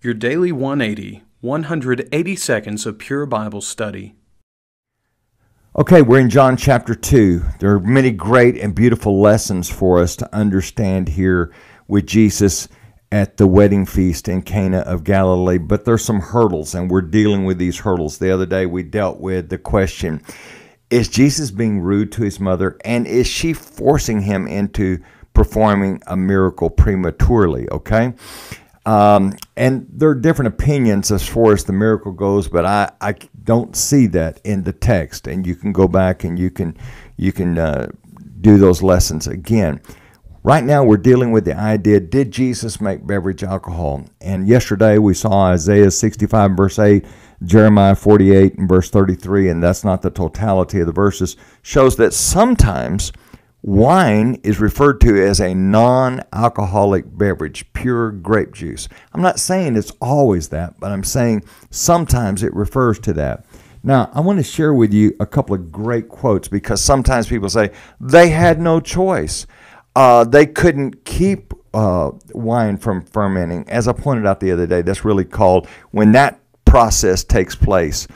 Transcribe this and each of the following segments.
Your Daily 180, 180 seconds of pure Bible study. Okay, we're in John chapter 2. There are many great and beautiful lessons for us to understand here with Jesus at the wedding feast in Cana of Galilee, but there's some hurdles, and we're dealing with these hurdles. The other day we dealt with the question, is Jesus being rude to his mother, and is she forcing him into performing a miracle prematurely, okay? And there are different opinions as far as the miracle goes, but I don't see that in the text. And you can go back and you can do those lessons again. Right now we're dealing with the idea, did Jesus make beverage alcohol? And yesterday we saw Isaiah 65 verse 8, Jeremiah 48 and verse 33, and that's not the totality of the verses, shows that sometimes wine is referred to as a non-alcoholic beverage, pure grape juice. I'm not saying it's always that, but I'm saying sometimes it refers to that. Now, I want to share with you a couple of great quotes because sometimes people say they had no choice. They couldn't keep wine from fermenting. As I pointed out the other day, that's really called, when that process takes place,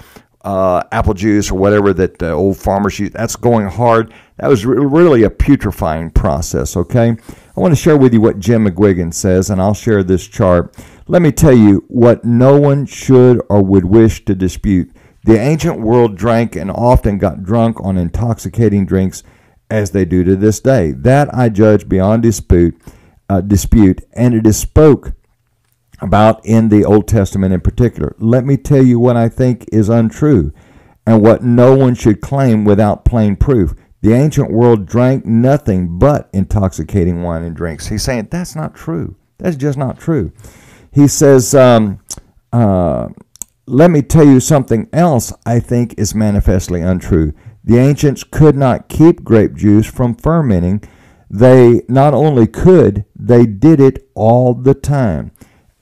apple juice or whatever that old farmers use, that's going hard. That was really a putrefying process, okay? I want to share with you what Jim McGuigan says, and I'll share this chart. Let me tell you what no one should or would wish to dispute. The ancient world drank and often got drunk on intoxicating drinks as they do to this day. That I judge beyond dispute, and it is spoke about in the Old Testament in particular. Let me tell you what I think is untrue and what no one should claim without plain proof. The ancient world drank nothing but intoxicating wine and drinks. He's saying that's not true. That's just not true. He says, let me tell you something else I think is manifestly untrue. The ancients could not keep grape juice from fermenting. They not only could, they did it all the time.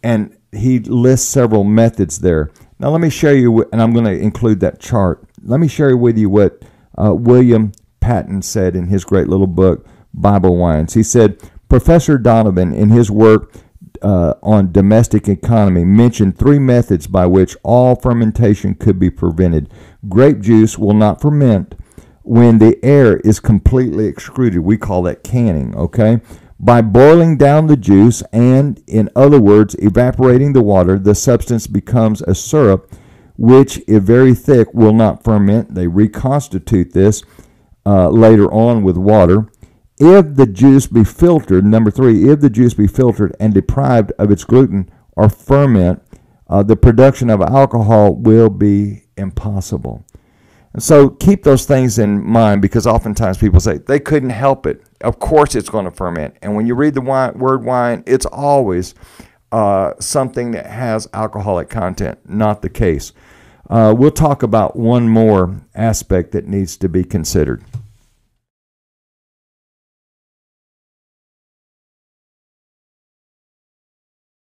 And he lists several methods there. Now let me share you, and I'm going to include that chart. Let me share with you what William Patton said in his great little book, Bible Wines. He said, Professor Donovan, in his work on domestic economy, mentioned three methods by which all fermentation could be prevented. Grape juice will not ferment when the air is completely excluded. We call that canning, okay? By boiling down the juice and, in other words, evaporating the water, the substance becomes a syrup, which, if very thick, will not ferment. They reconstitute this later on with water. If the juice be filtered, number three, if the juice be filtered and deprived of its gluten or ferment, the production of alcohol will be impossible. And so keep those things in mind, because oftentimes people say they couldn't help it. Of course it's going to ferment. And when you read the word wine, it's always something that has alcoholic content. Not the case. We'll talk about one more aspect that needs to be considered.